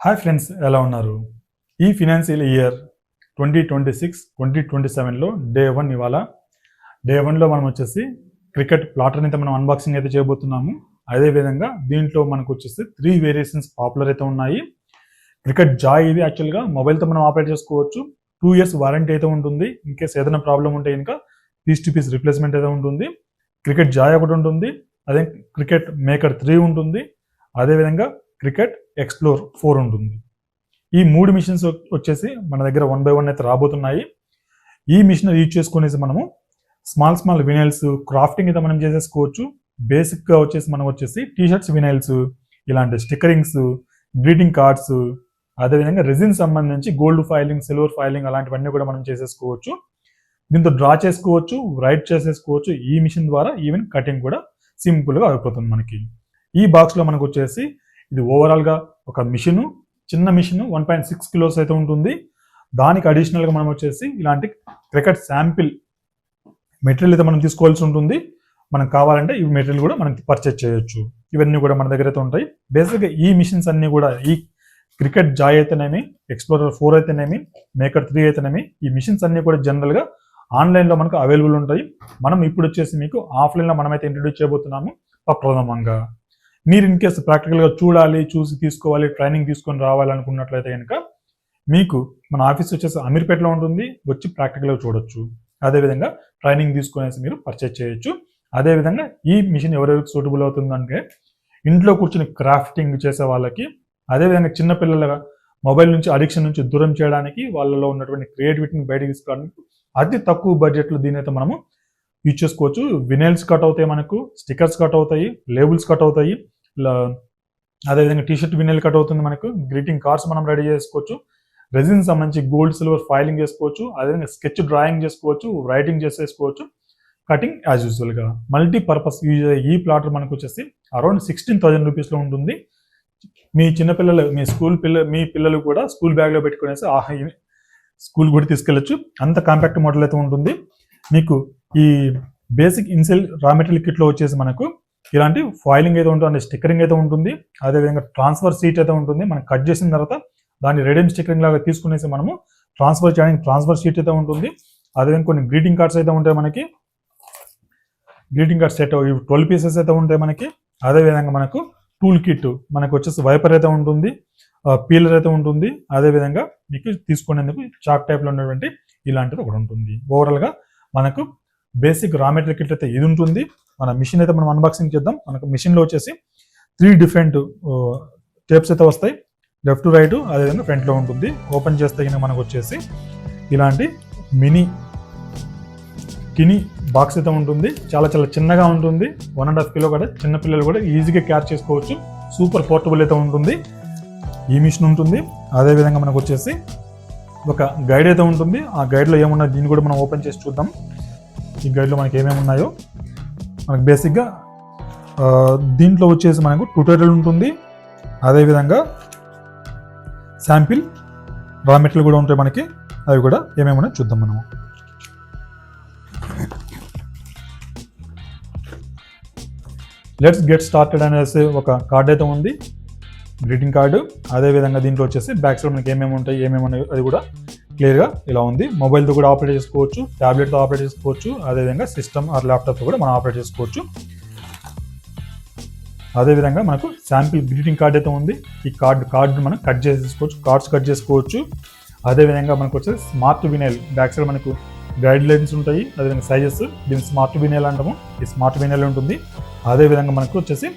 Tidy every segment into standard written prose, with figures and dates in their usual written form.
Hi friends, ఎలా ఉన్నారు? ఈ ఫినాన్షియల్ ఇయర్ 2026-2027లో డే 1 ఇవాళ. డే 1లో మనం వచ్చేసి క్రికెట్ ప్లాటర్ని అయితే మనం అన్బాక్సింగ్ అయితే చేయబోతున్నాము. అదేవిధంగా దీంట్లో మనకు వచ్చేసి 3 వేరియేషన్స్ పాపులర్ అయితే ఉన్నాయి. క్రికెట్ జాయ్ ఇది యాక్చువల్గా మొబైల్తో మనం ఆపరేట్ చేసుకోవచ్చు. 2 years వారంటీ అయితే ఉంటుంది. ఇన్కేస్ ఏదైనా ప్రాబ్లం ఉంటే ఇంకా పీస్ టు పీస్ రిప్లేస్మెంట్ అయితే ఉంటుంది. క్రికెట్ జాయ్ ఒకటి ఉంటుంది, అదే క్రికెట్ మేకర్ 3 ఉంటుంది, అదేవిధంగా క్రికెట్ ఎక్స్ప్లోర్ 4 ఉంటుంది. ఈ 3 మిషన్స్ వచ్చేసి మన దగ్గర 1 by 1 అయితే రాబోతున్నాయి. ఈ మిషన్ యూజ్ చేసుకునేసి మనము స్మాల్ వినైల్స్ క్రాఫ్టింగ్ అయితే మనం చేసేసుకోవచ్చు. బేసిక్గా వచ్చేసి మనం వచ్చేసి టీషర్ట్స్ వినైల్స్, ఇలాంటి స్టిక్కరింగ్స్, గ్రీటింగ్ కార్డ్స్, అదేవిధంగా రెజిన్ సంబంధించి గోల్డ్ ఫైలింగ్, సిల్వర్ ఫైలింగ్ అలాంటివన్నీ కూడా మనం చేసేసుకోవచ్చు. దీంతో డ్రా చేసుకోవచ్చు, రైట్ చేసేసుకోవచ్చు. ఈ మిషన్ ద్వారా ఈవెన్ కటింగ్ కూడా సింపుల్గా అయిపోతుంది మనకి. ఈ బాక్స్లో మనకు వచ్చేసి ఇది ఓవరాల్గా ఒక మిషను, చిన్న మిషన్ 1.6 kilos అయితే ఉంటుంది. దానికి అడిషనల్గా మనం వచ్చేసి ఇలాంటి క్రికెట్ శాంపిల్ మెటీరియల్ అయితే మనం తీసుకోవాల్సి ఉంటుంది. మనకు కావాలంటే ఈ మెటీరియల్ కూడా మనం పర్చేజ్ చేయొచ్చు. ఇవన్నీ కూడా మన దగ్గర అయితే ఉంటాయి. బేసిక్గా ఈ మిషన్స్ అన్నీ కూడా ఈ క్రికెట్ జాయ్ అయితేనేమి, ఎక్స్ప్లోరర్ 4 అయితేనేమి, మేకర్ 3 అయితేనేమి, ఈ మిషన్స్ అన్నీ కూడా జనరల్గా ఆన్లైన్లో మనకు అవైలబుల్ ఉంటాయి. మనం ఇప్పుడు వచ్చేసి మీకు ఆఫ్లైన్లో మనమైతే ఇంట్రడ్యూస్ చేయబోతున్నాము ప్రప్రథమంగా. మీరు ఇన్ కేసు ప్రాక్టికల్గా చూసి తీసుకోవాలి, ట్రైనింగ్ తీసుకొని రావాలనుకున్నట్లయితే కనుక మీకు మన ఆఫీస్ వచ్చేసి అమీర్పేటలో ఉంటుంది. వచ్చి ప్రాక్టికల్గా చూడొచ్చు. అదేవిధంగా ట్రైనింగ్ తీసుకునేసి మీరు పర్చేజ్ చేయొచ్చు. అదేవిధంగా ఈ మిషన్ ఎవరెవరికి సూటబుల్ అవుతుందంటే ఇంట్లో కూర్చొని క్రాఫ్టింగ్ చేసే వాళ్ళకి, అదేవిధంగా చిన్నపిల్లల మొబైల్ నుంచి అడిక్షన్ నుంచి దూరం చేయడానికి, వాళ్ళలో ఉన్నటువంటి క్రియేటివిటీని బయటకు తీసుకోవడానికి అతి తక్కువ బడ్జెట్లో దీని అయితే మనము యూజ్ చేసుకోవచ్చు. వినైల్స్ కట్ అవుతాయి, మనకు స్టిక్కర్స్ కట్ అవుతాయి, లేబుల్స్ కట్ అవుతాయి, అదేవిధంగా టీషర్ట్ వినైల్ కట్ అవుతుంది, మనకు గ్రీటింగ్ కార్డ్స్ మనం రెడీ చేసుకోవచ్చు, రెజిన్ సంబంధించి గోల్డ్ సిల్వర్ ఫైలింగ్ చేసుకోవచ్చు, అదేవిధంగా స్కెచ్ డ్రాయింగ్ చేసుకోవచ్చు, రైటింగ్ చేసేసుకోవచ్చు, కటింగ్ యాజ్ యూజువల్గా. మల్టీపర్పస్ యూజ్ అయ్యే ఈ ప్లాటర్ మనకు వచ్చేసి అరౌండ్ 16,000 రూపీస్లో ఉంటుంది. మీ చిన్నపిల్లలు, మీ పిల్లలు కూడా స్కూల్ బ్యాగ్లో పెట్టుకునేసి స్కూల్ కూడా తీసుకెళ్ళచ్చు. అంత కాంపాక్ట్ మోడల్ అయితే ఉంటుంది. మీకు ఈ బేసిక్ ఇన్సెల్ రా మెటీరియల్ కిట్లో వచ్చేసి మనకు ఇలాంటి ఫాయిలింగ్ అయితే ఉంటుంది, స్టిక్కరింగ్ అయితే ఉంటుంది, అదేవిధంగా ట్రాన్స్ఫర్ సీట్ అయితే ఉంటుంది. మనం కట్ చేసిన తర్వాత దాన్ని రెడీమ్ స్టిక్కరింగ్ లాగా తీసుకునేసి మనము ట్రాన్స్ఫర్ చేయడానికి ట్రాన్స్ఫర్ షీట్ అయితే ఉంటుంది. అదేవిధంగా కొన్ని గ్రీటింగ్ కార్డ్స్ అయితే ఉంటాయి మనకి. గ్రీటింగ్ కార్డ్స్ సెట్ 12 pieces అయితే ఉంటాయి మనకి. అదేవిధంగా మనకు టూల్ కిట్ మనకు వచ్చేసి వైపర్ అయితే ఉంటుంది, పీలర్ అయితే ఉంటుంది, అదేవిధంగా మీకు తీసుకునేందుకు చాక్ టైప్లో ఉన్నటువంటి ఇలాంటిది ఒకటి ఉంటుంది. ఓవరాల్గా మనకు బేసిక్ రా మెటీరియల్ కిట్ అయితే ఇది ఉంటుంది. మన మిషన్ అయితే మనం అన్బాక్సింగ్ చేద్దాం. మనకు మిషన్లో వచ్చేసి 3 different టేప్స్ అయితే వస్తాయి, లెఫ్ట్ టు రైట్, అదేవిధంగా ఫ్రంట్లో ఉంటుంది. ఓపెన్ చేస్తే కనుక మనకు వచ్చేసి ఇలాంటి టినీ బాక్స్ అయితే ఉంటుంది. చాలా చిన్నగా ఉంటుంది. 1.5 kilo కూడా చిన్నపిల్లలు కూడా ఈజీగా క్యాచ్ చేసుకోవచ్చు. సూపర్ పోర్టబుల్ అయితే ఉంటుంది. ఈ మిషన్ ఉంటుంది. అదేవిధంగా మనకు వచ్చేసి ఒక గైడ్ అయితే ఉంటుంది. ఆ గైడ్లో ఏమున్నాయి దీన్ని కూడా మనం ఓపెన్ చేసి చూద్దాం. ఈ గైడ్లో మనకి ఏమేమి ఉన్నాయో మనకు బేసిక్గా దీంట్లో వచ్చేసి మనకు ట్యూటోరియల్ ఉంటుంది. అదేవిధంగా శాంపిల్ రా మెటీరియల్ కూడా ఉంటాయి మనకి. అవి కూడా ఏమేమి ఉన్నాయో చూద్దాం మనము. లెట్స్ గెట్ స్టార్టెడ్ అనేసి ఒక కార్డ్ అయితే ఉంది, గ్రీటింగ్ కార్డు. అదేవిధంగా దీంట్లో వచ్చేసి బ్యాక్ సైడ్ మనకి ఏమేమి ఉంటాయి, ఏమేమి ఉన్నాయి అది కూడా క్లియర్గా ఇలా ఉంది. మొబైల్తో కూడా ఆపరేట్ చేసుకోవచ్చు, ట్యాబ్లెట్తో ఆపరేట్ చేసుకోవచ్చు, అదేవిధంగా సిస్టమ్ ఆర్ ల్యాప్టాప్తో కూడా మనం ఆపరేట్ చేసుకోవచ్చు. అదేవిధంగా మనకు శాంపిల్ గ్రీటింగ్ కార్డ్ అయితే ఉంది. ఈ కార్డు మనం కట్ చేసేసుకోవచ్చు, కార్డ్స్ కట్ చేసుకోవచ్చు. అదేవిధంగా మనకు వచ్చేసి స్మార్ట్ వినైల్, బ్యాక్ సైడ్ మనకు గైడ్ లైన్స్ ఉంటాయి, అదేవిధంగా సైజెస్. దీన్ని స్మార్ట్ వినైల్ అంటాము. ఈ స్మార్ట్ వినైల్ ఉంటుంది. అదేవిధంగా మనకు వచ్చేసి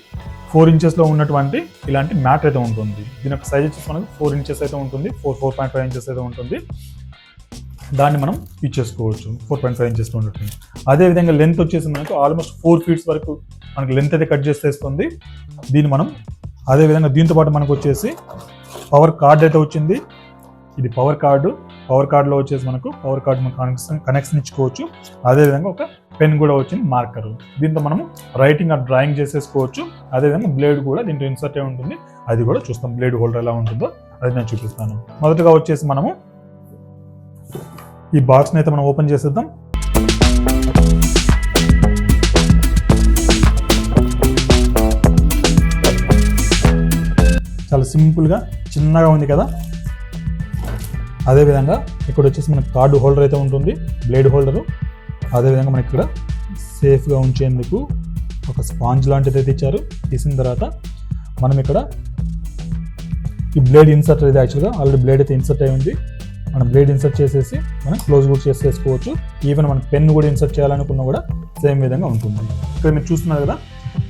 4 inches ఉన్నటువంటి ఇలాంటి మ్యాట్ అయితే ఉంటుంది. దీని యొక్క సైజ్ వచ్చేసి మనకు 4 inches అయితే ఉంటుంది, 4.5 inches అయితే ఉంటుంది. దాన్ని మనం యూజ్ చేసుకోవచ్చు 4.5 inches ఉంటుంది. అదేవిధంగా లెంత్ వచ్చేసి మనకు ఆల్మోస్ట్ 4 feet వరకు మనకు లెంత్ అయితే కట్ చేసేస్తుంది. దీన్ని మనం అదేవిధంగా దీంతో పాటు మనకు వచ్చేసి పవర్ కార్డ్ అయితే వచ్చింది. ఇది పవర్ కార్డులో వచ్చేసి మనకు పవర్ కార్డు కనెక్షన్ ఇచ్చుకోవచ్చు. అదేవిధంగా ఒక పెన్ కూడా వచ్చింది, మార్కరు. దీంతో మనము రైటింగ్ ఆర్ డ్రాయింగ్ చేసేసుకోవచ్చు. అదేవిధంగా బ్లేడ్ కూడా దీంట్లో ఇన్సర్ట్ అయి ఉంటుంది. అది కూడా చూస్తాం, బ్లేడ్ హోల్డర్ ఎలా ఉంటుందో అది నేను చూపిస్తాను. మొదటగా వచ్చేసి మనము ఈ బాక్స్ని అయితే మనం ఓపెన్ చేసేద్దాం. చాలా సింపుల్గా చిన్నగా ఉంది కదా. అదేవిధంగా ఇక్కడ వచ్చేసి మనకి కార్డు హోల్డర్ అయితే ఉంటుంది, బ్లేడ్ హోల్డరు. అదేవిధంగా మనకి ఇక్కడ సేఫ్గా ఉంచేందుకు ఒక స్పాంజ్ లాంటిది అయితే ఇచ్చారు. తీసిన తర్వాత మనం ఇక్కడ ఈ బ్లేడ్ ఇన్సర్ట్ అయితే యాక్చువల్గా ఆల్రెడీ బ్లేడ్ అయితే ఇన్సర్ట్ అయి ఉంది. మనం బ్లేడ్ ఇన్సర్ట్ చేసేసి మనం క్లోజ్ కూడా చేసేసుకోవచ్చు. ఈవెన్ మనం పెన్ కూడా ఇన్సర్ట్ చేయాలనుకున్నా కూడా సేమ్ విధంగా ఉంటుంది. ఇక్కడ మీరు చూస్తున్నారు కదా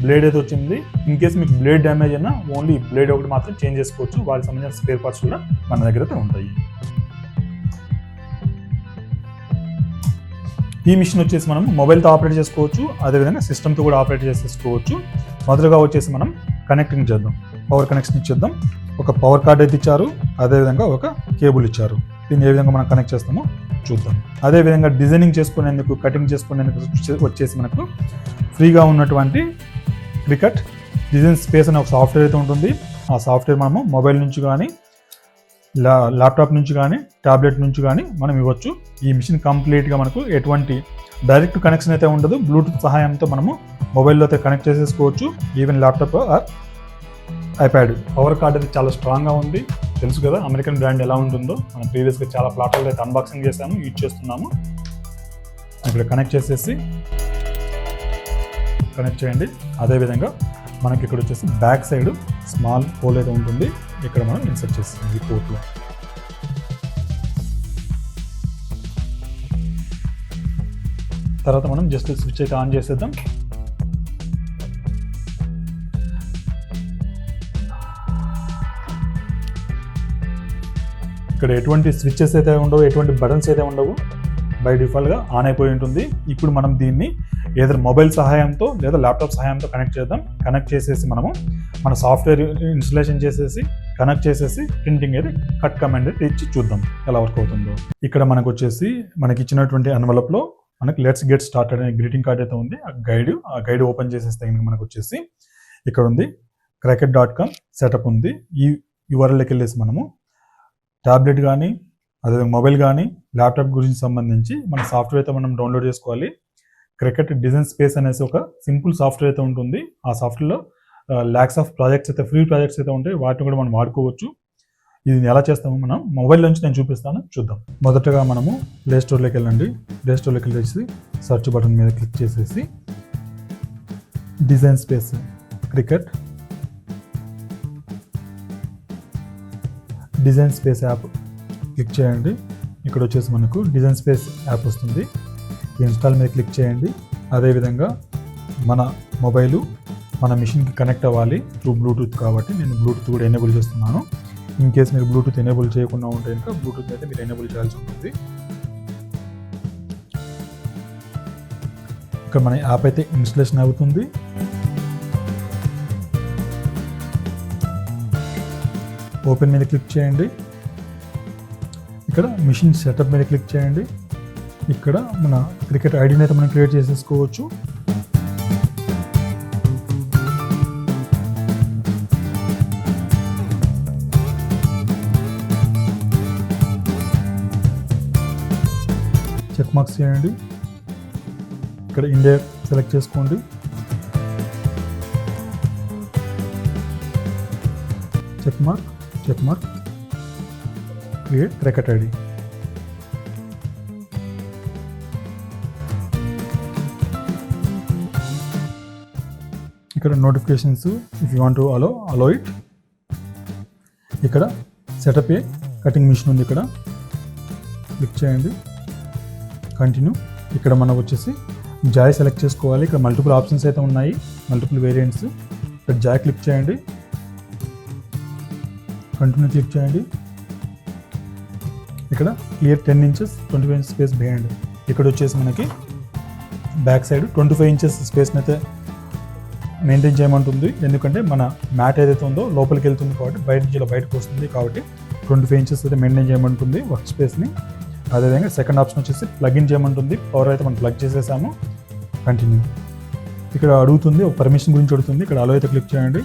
బ్లేడ్ అయితే వచ్చింది. ఇన్ కేస్ మీకు బ్లేడ్ డ్యామేజ్ అయినా ఓన్లీ బ్లేడ్ ఒకటి మాత్రం చేంజ్ చేసుకోవచ్చు. వాటికి సంబంధించిన స్పేర్ పార్ట్స్ కూడా మన దగ్గర అయితే ఉంటాయి. ఈ మిషన్ వచ్చేసి మనం మొబైల్తో ఆపరేట్ చేసుకోవచ్చు, అదేవిధంగా సిస్టమ్తో కూడా ఆపరేట్ చేసేసుకోవచ్చు. మొదలుగా వచ్చేసి మనం కనెక్టింగ్ చేద్దాం, పవర్ కనెక్షన్ ఇచ్చేద్దాం. ఒక పవర్ కార్డ్ అయితే ఇచ్చారు, అదేవిధంగా ఒక కేబుల్ ఇచ్చారు. దీన్ని ఏ విధంగా మనం కనెక్ట్ చేస్తామో చూద్దాం. అదేవిధంగా డిజైనింగ్ చేసుకునేందుకు, కటింగ్ చేసుకునేందుకు వచ్చేసి మనకు ఫ్రీగా ఉన్నటువంటి క్రికెట్ డిజైన్ స్పేస్ అనే ఒక సాఫ్ట్వేర్ అయితే ఉంటుంది. ఆ సాఫ్ట్వేర్ మనము మొబైల్ నుంచి కానీ ల్యాప్టాప్ నుంచి కానీ ట్యాబ్లెట్ నుంచి కానీ మనం ఇవ్వచ్చు. ఈ మిషన్ కంప్లీట్గా మనకు ఎటువంటి డైరెక్ట్ కనెక్షన్ అయితే ఉండదు. బ్లూటూత్ సహాయంతో మనము మొబైల్లో అయితే కనెక్ట్ చేసేసుకోవచ్చు, even laptop or iPad. Power card అయితే చాలా స్ట్రాంగ్గా ఉంది. తెలుసు కదా అమెరికన్ బ్రాండ్ ఎలా ఉంటుందో. మనం ప్రీవియస్గా చాలా ప్లాట్ఫామ్లో అయితే అన్బాక్సింగ్ చేసాము, యూజ్ చేస్తున్నాము. ఇక్కడ కనెక్ట్ చేసేసి కనెక్ట్ చేయండి. అదేవిధంగా మనకి ఇక్కడ వచ్చేసి బ్యాక్ సైడ్ స్మాల్ హోల్ అయితే ఉంటుంది. ఇక్కడ మనం ఇన్సర్ట్ చేస్తాం ఈ పోర్ట్లో. తర్వాత మనం జస్ట్ స్విచ్ అయితే ఆన్ చేసేద్దాం. ఇక్కడ ఎటువంటి స్విచ్చెస్ అయితే ఉండవు, ఎటువంటి బటన్స్ అయితే ఉండవు. బై డిఫాల్ట్గా ఆన్ అయిపోయి ఉంటుంది. ఇప్పుడు మనం దీన్ని ఏదో మొబైల్ సహాయంతో లేదా ల్యాప్టాప్ సహాయంతో కనెక్ట్ చేద్దాం. కనెక్ట్ చేసేసి మనము మన సాఫ్ట్వేర్ ఇన్స్టలేషన్ చేసేసి కనెక్ట్ చేసేసి ప్రింటింగ్ అయితే కట్ కమాండ్ అయితే ఇచ్చి చూద్దాం ఎలా వర్క్ అవుతుందో. ఇక్కడ మనకు వచ్చేసి మనకి ఇచ్చినటువంటి ఎన్వలప్లో మనకి లెట్స్ గెట్ స్టార్టెడ్ అనే గ్రీటింగ్ కార్డ్ అయితే ఉంది. ఆ గైడ్ ఓపెన్ చేసేస్తే మనకు వచ్చేసి ఇక్కడ ఉంది cricut.com సెటప్ ఉంది. ఈ URLకి వెళ్ళేసి మనము ట్యాబ్లెట్ కానీ అదే మొబైల్ కానీ ల్యాప్టాప్ గురించి సంబంధించి మన సాఫ్ట్వేర్ అయితే మనం డౌన్లోడ్ చేసుకోవాలి. క్రికెట్ డిజైన్ స్పేస్ అనేసి ఒక సింపుల్ సాఫ్ట్వేర్ అయితే ఉంటుంది. ఆ సాఫ్ట్వేర్లో ల్యాక్స్ ఆఫ్ ప్రాజెక్ట్స్ అయితే ఫ్రీ ప్రాజెక్ట్స్ అయితే ఉంటాయి. వాటిని కూడా మనం వాడుకోవచ్చు. ఇది ఎలా చేస్తామో మనం మొబైల్ నుంచి నేను చూపిస్తాను, చూద్దాం. మొదటగా మనము ప్లే స్టోర్లోకి వెళ్ళండి. ప్లే స్టోర్లోకి వెళ్ళేసి సెర్చ్ బటన్ మీద క్లిక్ చేసేసి design space design space app click చేయండి. ఇక్కడ వచ్చేసి మనకు డిజైన్ స్పేస్ యాప్ వస్తుంది. ఇన్స్టాల్ మీద క్లిక్ చేయండి. అదేవిధంగా మన మొబైలు మన మిషన్కి కనెక్ట్ అవ్వాలి త్రూ బ్లూటూత్ కాబట్టి నేను బ్లూటూత్ కూడా ఎనేబుల్ చేస్తున్నాను. ఇన్ కేస్ మీరు బ్లూటూత్ ఎనేబుల్ చేయకుండా ఉంటే కనుక బ్లూటూత్ అయితే మీరు ఎనేబుల్ చేయాల్సి ఉంటుంది. ఇక్కడ మన యాప్ అయితే ఇన్స్టాలేషన్ అవుతుంది. ఓపెన్ మీద క్లిక్ చేయండి. ఇక్కడ మిషన్ సెటప్ మీద క్లిక్ చేయండి. ఇక్కడ మన క్రికెట్ ఐడిని అయితే మనం క్రియేట్ చేసేసుకోవచ్చు. చెక్ మార్క్స్ చేయండి. ఇక్కడ ఇండియా సెలెక్ట్ చేసుకోండి. Check mark create cricket ID. ఇక్కడ notifications if you want to allow it. ఇక్కడ సెటప్ ఏ కటింగ్ మిషన్ ఉంది. ఇక్కడ క్లిక్ చేయండి. కంటిన్యూ. ఇక్కడ మనకు వచ్చేసి జాయ్ సెలెక్ట్ చేసుకోవాలి. ఇక్కడ మల్టిపుల్ ఆప్షన్స్ అయితే ఉన్నాయి, మల్టిపుల్ వేరియంట్స్. ఇక్కడ జాయ్ క్లిక్ చేయండి. కంటిన్యూ క్లిక్ చేయండి. ఇక్కడ clear 10 inches 25 inches space behind. ఇక్కడ వచ్చేసి మనకి బ్యాక్ సైడ్ 25 inches స్పేస్ని అయితే మెయింటైన్ చేయమంటుంది. ఎందుకంటే మన మ్యాట్ ఏదైతే ఉందో లోపలికి వెళ్తుంది కాబట్టి బయటకు వస్తుంది కాబట్టి 25 inches అయితే మెయింటైన్ చేయమంటుంది వర్క్ స్పేస్ని. అదేవిధంగా సెకండ్ ఆప్షన్ వచ్చేసి ప్లగ్ ఇన్ చేయమంటుంది. పవర్ అయితే మనం ప్లగ్ చేసేసాము. కంటిన్యూ. ఇక్కడ అడుగుతుంది ఒక పర్మిషన్ గురించి అడుగుతుంది. ఇక్కడ అలో అయితే క్లిక్ చేయండి.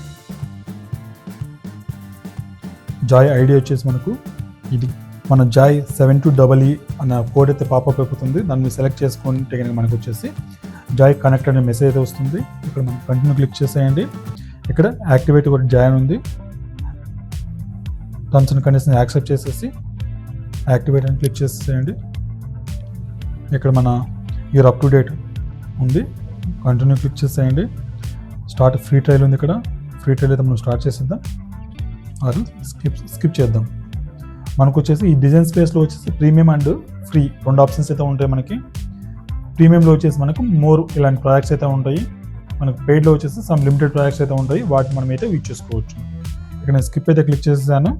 జాయ్ ఐడి వచ్చేసి మనకు ఇది మన జాయ్ 72EE అన్న కోడ్ అయితే పాపప్ అయిపోతుంది. దాన్ని సెలెక్ట్ చేసుకుంటే కనుక మనకు వచ్చేసి జాయ్ కనెక్ట్ అనే మెసేజ్ అయితే వస్తుంది. ఇక్కడ మనం కంటిన్యూ క్లిక్ చేసేయండి. ఇక్కడ యాక్టివేట్ కూడా జాయ్ ఉంది. టర్మ్స్ అండ్ కండిషన్స్ యాక్సెప్ట్ చేసేసి యాక్టివేట్ అని క్లిక్ చేసేయండి. ఇక్కడ మన యూర్ అప్ టు డేట్ ఉంది, కంటిన్యూ క్లిక్ చేసేయండి. స్టార్ట్ ఫ్రీ ట్రయల్ ఉంది, ఇక్కడ ఫ్రీ ట్రయల్ అయితే మనం స్టార్ట్ చేసేద్దాం, అది స్కిప్ చేద్దాం. మనకు వచ్చేసి ఈ డిజైన్ స్పేస్లో వచ్చేసి ప్రీమియం అండ్ ఫ్రీ 2 ఆప్షన్స్ అయితే ఉంటాయి మనకి. ప్రీమియంలో వచ్చేసి మనకు మోర్ ఇలాంటి ప్రాజెక్ట్స్ అయితే ఉంటాయి, మనకు పెయిడ్లో వచ్చేసి సమ్ లిమిటెడ్ ప్రాజెక్ట్స్ అయితే ఉంటాయి, వాటిని మనం అయితే యూజ్ చేసుకోవచ్చు. ఇక్కడ నేను స్కిప్ అయితే క్లిక్ చేసేసాను.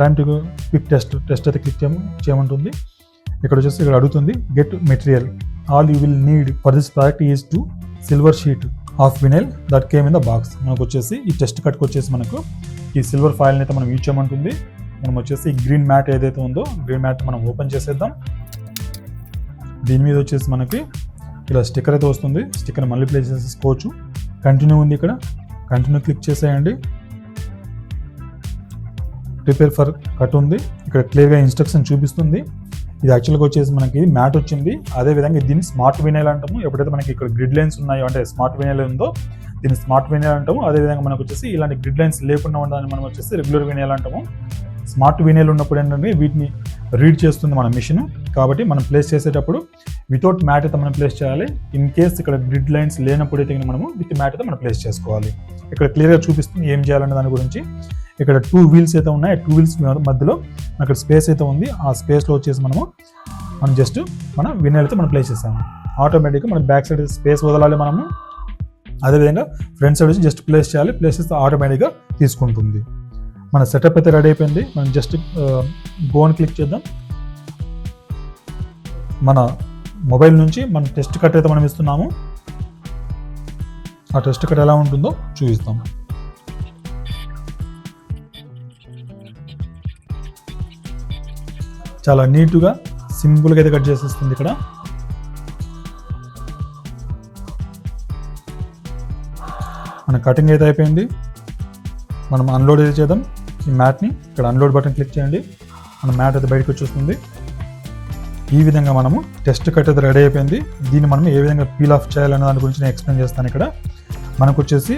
టైమ్ టు క్విక్ టెస్ట్ అయితే క్లిక్ చేయమంటుంది. ఇక్కడ వచ్చేసి ఇక్కడ అడుగుతుంది get material, all you will need for this project is to silver sheet of vinyl that came in the box. మనకు వచ్చేసి ఈ టెస్ట్ కట్కి వచ్చేసి మనకు ఈ సిల్వర్ ఫైల్ని అయితే మనం యూజ్ చేయమంటుంది. మనం వచ్చేసి గ్రీన్ మ్యాట్ ఏదైతే ఉందో గ్రీన్ మ్యాట్ మనం ఓపెన్ చేసేద్దాం. దీని మీద వచ్చేసి మనకి ఇలా స్టిక్కర్ అయితే వస్తుంది, స్టిక్కర్ మళ్ళీ ప్లేస్ చేసుకోవచ్చు. కంటిన్యూ ఉంది, ఇక్కడ కంటిన్యూ క్లిక్ చేసేయండి. ప్రిపేర్ ఫర్ కట్ ఉంది, ఇక్కడ క్లియర్గా ఇన్స్ట్రక్షన్ చూపిస్తుంది. ఇది యాక్చువల్గా వచ్చేసి మనకి మ్యాట్ వచ్చింది, అదేవిధంగా దీన్ని స్మార్ట్ వినైల్ అంటాము. ఎప్పుడైతే మనకి ఇక్కడ గ్రిడ్ లైన్స్ ఉన్నాయో అంటే స్మార్ట్ వినైల్ ఉందో దీన్ని స్మార్ట్ వినైల్ అంటాము. అదేవిధంగా మనకు వచ్చేసి ఇలాంటి గ్రిడ్ లైన్స్ లేకుండా ఉండడాన్ని మనం వచ్చేసి రెగ్యులర్ వినైల్ అంటాము. స్మార్ట్ వినైల్ ఉన్నప్పుడు ఏంటంటే వీటిని రీడ్ చేస్తుంది మన మిషన్, కాబట్టి మనం ప్లేస్ చేసేటప్పుడు వితౌట్ మ్యాట్ అయితే మనం ప్లేస్ చేయాలి. ఇన్ కేస్ ఇక్కడ గ్రిడ్ లైన్స్ లేనప్పుడు అయితే మనము విత్ మ్యాట్ అయితే మనం ప్లేస్ చేసుకోవాలి. ఇక్కడ క్లియర్గా చూపిస్తుంది ఏం చేయాలనే దాని గురించి. ఇక్కడ 2 వీల్స్ అయితే ఉన్నాయి, 2 వీల్స్ మధ్యలో అక్కడ స్పేస్ అయితే ఉంది. ఆ స్పేస్లో వచ్చేసి మనం జస్ట్ మన వినైల్ అయితే మనం ప్లేస్ చేస్తాము. ఆటోమేటిక్గా మన బ్యాక్ సైడ్ స్పేస్ వదలాలి మనము, అదేవిధంగా ఫ్రంట్ సైడ్ వచ్చి జస్ట్ ప్లేస్ చేయాలి. ప్లేస్ చేస్తే ఆటోమేటిక్గా తీసుకుంటుంది. మన సెటప్ అయితే రెడీ అయిపోయింది. మనం జస్ట్ గో అని క్లిక్ చేద్దాం. మన మొబైల్ నుంచి మన టెస్ట్ కట్ అయితే మనం ఇస్తున్నాము. ఆ టెస్ట్ కట్ ఎలా ఉంటుందో చూపిస్తాం. చాలా నీట్గా సింపుల్గా అయితే కట్ చేసేస్తుంది. ఇక్కడ మన కటింగ్ అయితే అయిపోయింది. మనం అన్లోడ్ అయితే చేద్దాం ఈ మ్యాట్ని. ఇక్కడ అన్లోడ్ బటన్ క్లిక్ చేయండి, మన మ్యాట్ అయితే బయటకు వచ్చేస్తుంది. ఈ విధంగా మనము టెస్ట్ కట్ అయితే రెడీ అయిపోయింది. దీన్ని మనం ఏ విధంగా పీల్ ఆఫ్ చేయాలనే దాని గురించి నేను ఎక్స్ప్లెయిన్ చేస్తాను. ఇక్కడ మనకు వచ్చేసి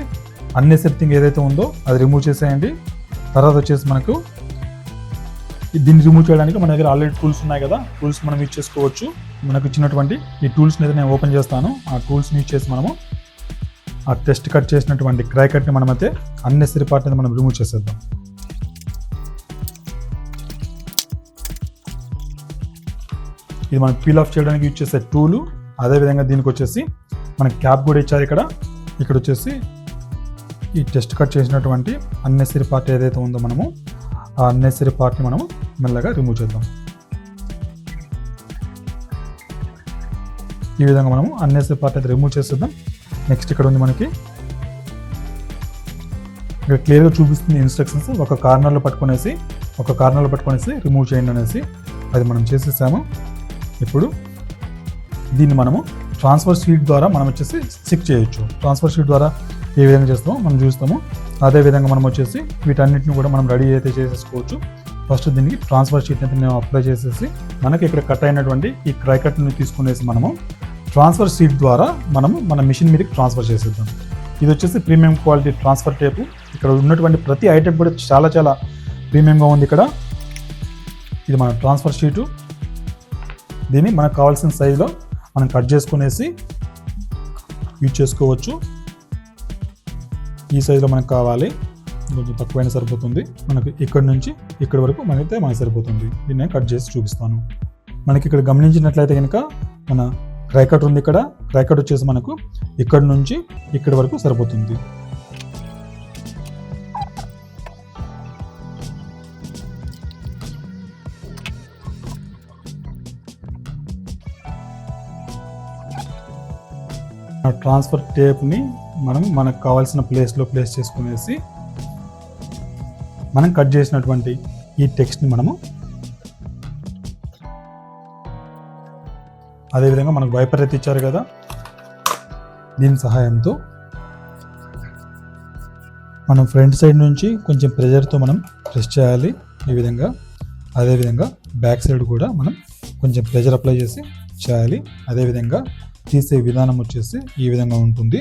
అన్నెసరీ థింగ్ ఏదైతే ఉందో అది రిమూవ్ చేసేయండి. తర్వాత వచ్చేసి మనకు దీన్ని రిమూవ్ చేయడానికి మన దగ్గర ఆల్రెడీ టూల్స్ ఉన్నాయి కదా, టూల్స్ మనం యూజ్ చేసుకోవచ్చు. మనకు ఇచ్చినటువంటి ఈ టూల్స్ని అయితే నేను ఓపెన్ చేస్తాను. ఆ టూల్స్ని యూజ్ చేసి మనము ఆ టెస్ట్ కట్ చేసినటువంటి క్రై కట్ని మనమైతే అన్నెసరీ పార్ట్ అయితే మనం రిమూవ్ చేసేద్దాం. ఇది మనం పీల్ ఆఫ్ చేయడానికి యూజ్ చేసే టూలు. అదేవిధంగా దీనికి వచ్చేసి మనకి క్యాప్ కూడా ఇచ్చారు. ఇక్కడ వచ్చేసి ఈ టెస్ట్ కట్ చేసినటువంటి అన్నెసరీ పార్ట్ ఏదైతే ఉందో మనము ఆ అన్నెసరీ పార్ట్ని మనము మెల్లగా రిమూవ్ చేద్దాం. ఈ విధంగా మనము అన్నెసరీ పార్ట్ అయితే రిమూవ్ చేసేద్దాం. నెక్స్ట్ ఇక్కడ ఉంది మనకి, ఇక్కడ క్లియర్గా చూపిస్తుంది ఇన్స్ట్రక్షన్స్. ఒక కార్నర్లో పట్టుకొనేసి రిమూవ్ చేయండి అనేసి అది మనం చేసేసాము. ఇప్పుడు దీన్ని మనము ట్రాన్స్ఫర్ షీట్ ద్వారా మనం వచ్చేసి స్టిక్ చేయొచ్చు. ట్రాన్స్ఫర్ షీట్ ద్వారా ఏ విధంగా చేస్తామో మనం చూస్తాము. అదేవిధంగా మనం వచ్చేసి వీటన్నిటిని కూడా మనం రెడీ అయితే చేసేసుకోవచ్చు. ఫస్ట్ దీనికి ట్రాన్స్ఫర్ షీట్ అయితే నేను అప్లై చేసేసి మనకి ఇక్కడ కట్ అయినటువంటి ఈ క్రై కట్ని తీసుకునేసి మనము ట్రాన్స్ఫర్ షీట్ ద్వారా మనము మన మిషన్ మీదకి ట్రాన్స్ఫర్ చేసేద్దాం. ఇది వచ్చేసి ప్రీమియం క్వాలిటీ ట్రాన్స్ఫర్ టేపు. ఇక్కడ ఉన్నటువంటి ప్రతి ఐటెం కూడా చాలా చాలా ప్రీమియంగా ఉంది. ఇక్కడ ఇది మన ట్రాన్స్ఫర్ షీటు. దీన్ని మనకు కావాల్సిన సైజులో మనం కట్ చేసుకునేసి యూజ్ చేసుకోవచ్చు. ఈ సైజులో మనకు కావాలి, కొంచెం తక్కువైనా సరిపోతుంది. మనకు ఇక్కడ నుంచి ఇక్కడ వరకు మనకు సరిపోతుంది. దీన్ని నేను కట్ చేసి చూపిస్తాను. మనకి ఇక్కడ గమనించినట్లయితే కనుక మన క్రై కట్ ఉంది. ఇక్కడ క్రై కట్ వచ్చేసి మనకు ఇక్కడ నుంచి ఇక్కడ వరకు సరిపోతుంది. ట్రాన్స్ఫర్ టేప్ని మనం మనకు కావాల్సిన ప్లేస్లో ప్లేస్ చేసుకునేసి మనం కట్ చేసినటువంటి ఈ టెక్స్ట్ని మనము అదేవిధంగా మనకు వైపర్ అయితే ఇచ్చారు కదా, దీని సహాయంతో మనం ఫ్రంట్ సైడ్ నుంచి కొంచెం ప్రెజర్తో మనం ప్రెస్ చేయాలి ఈ విధంగా. అదేవిధంగా బ్యాక్ సైడ్ కూడా మనం కొంచెం ప్రెజర్ అప్లై చేసి చేయాలి. అదేవిధంగా తీసే విధానం వచ్చేసి ఈ విధంగా ఉంటుంది.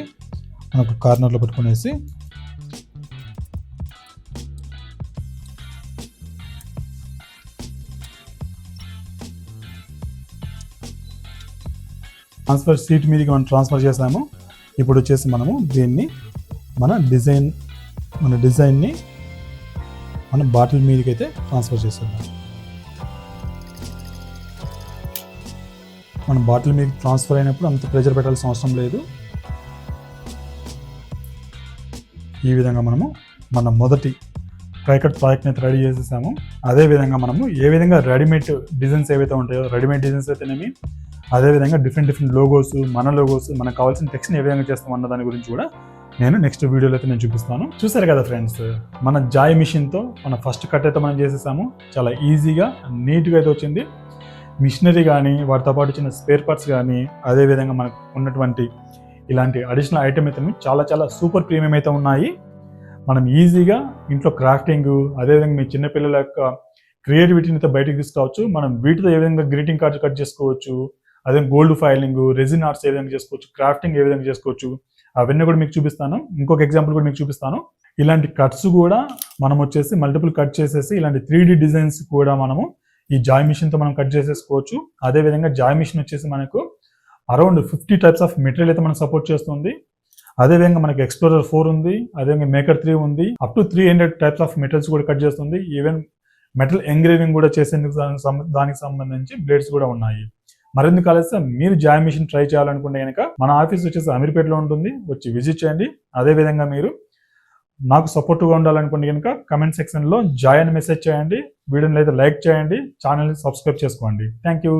మనకు కార్నర్లో పెట్టుకునేసి ట్రాన్స్ఫర్ సీట్ మీదకి మనం ట్రాన్స్ఫర్ చేసాము. ఇప్పుడు వచ్చేసి మనము దీన్ని మన డిజైన్ని మన బాటిల్ మీదకి అయితే ట్రాన్స్ఫర్ చేసేద్దాం. మన బాటిల్ మీద ట్రాన్స్ఫర్ అయినప్పుడు అంత ప్రెషర్ పెట్టాల్సిన అవసరం లేదు. ఈ విధంగా మనము మన మొదటి ట్రైకట్ ప్రాజెక్ట్ని అయితే రెడీ చేసేసాము. అదేవిధంగా మనము ఏ విధంగా రెడీమేడ్ డిజైన్స్ ఏవైతే ఉంటాయో, రెడీమేడ్ డిజైన్స్ అయితేనేమి, అదేవిధంగా డిఫరెంట్ లోగోస్, మనకు కావాల్సిన టెక్స్ట్ని ఏ విధంగా చేస్తాం అన్న దాని గురించి కూడా నేను నెక్స్ట్ వీడియోలో అయితే నేను చూపిస్తాను. చూసారు కదా ఫ్రెండ్స్, మన జాయ్ మిషన్తో మన ఫస్ట్ కట్ అయితే మనం చేసేసాము. చాలా ఈజీగా నీట్గా అయితే వచ్చింది. మిషనరీ కానీ, వాటితో పాటు చిన్న స్పేర్ పార్ట్స్ కానీ, అదేవిధంగా మనకు ఉన్నటువంటి ఇలాంటి అడిషనల్ ఐటమ్ అయితే చాలా సూపర్ ప్రీమియం అయితే ఉన్నాయి. మనం ఈజీగా ఇంట్లో క్రాఫ్టింగ్, అదేవిధంగా మీ చిన్నపిల్లల యొక్క క్రియేటివిటీని అయితే బయటకు తీసుకురావచ్చు. మనం వీటితో ఏ విధంగా గ్రీటింగ్ కార్డ్స్ కట్ చేసుకోవచ్చు, అదే గోల్డ్ ఫైలింగ్, రెజిన్ ఆర్ట్స్ ఏ విధంగా చేసుకోవచ్చు, క్రాఫ్టింగ్ ఏ విధంగా చేసుకోవచ్చు, అవన్నీ కూడా మీకు చూపిస్తాను. ఇంకొక ఎగ్జాంపుల్ కూడా మీకు చూపిస్తాను. ఇలాంటి కట్స్ కూడా మనం వచ్చేసి మల్టిపుల్ కట్ చేసేసి ఇలాంటి 3D డిజైన్స్ కూడా మనము ఈ జాయ్ మిషన్తో మనం కట్ చేసేసుకోవచ్చు. అదేవిధంగా జాయ్ మిషన్ వచ్చేసి మనకు అరౌండ్ 50 టైప్స్ ఆఫ్ మెటీరియల్ అయితే మనకు సపోర్ట్ చేస్తుంది. అదేవిధంగా మనకి ఎక్స్ప్లోరర్ 4 ఉంది, అదేవిధంగా మేకర్ 3 ఉంది. Up to 300 types of materials కూడా కట్ చేస్తుంది. ఈవెన్ మెటల్ ఎంగ్రేవింగ్ కూడా చేసేందుకు దానికి సంబంధించి బ్లేడ్స్ కూడా ఉన్నాయి. మరెందుకు ఆలస్యం, మీరు జాయ్ మిషన్ ట్రై చేయాలనుకుంటే కనుక మన ఆఫీస్ వచ్చేసి అమీర్పేటలో ఉంటుంది, వచ్చి విజిట్ చేయండి. అదేవిధంగా మీరు నాకు సపోర్ట్గా ఉండాలనుకుంటే కనుక కమెంట్ సెక్షన్లో జాయ్ అని మెసేజ్ చేయండి. వీడియోని అయితే లైక్ చేయండి, ఛానల్ని సబ్స్క్రైబ్ చేసుకోండి. Thank you.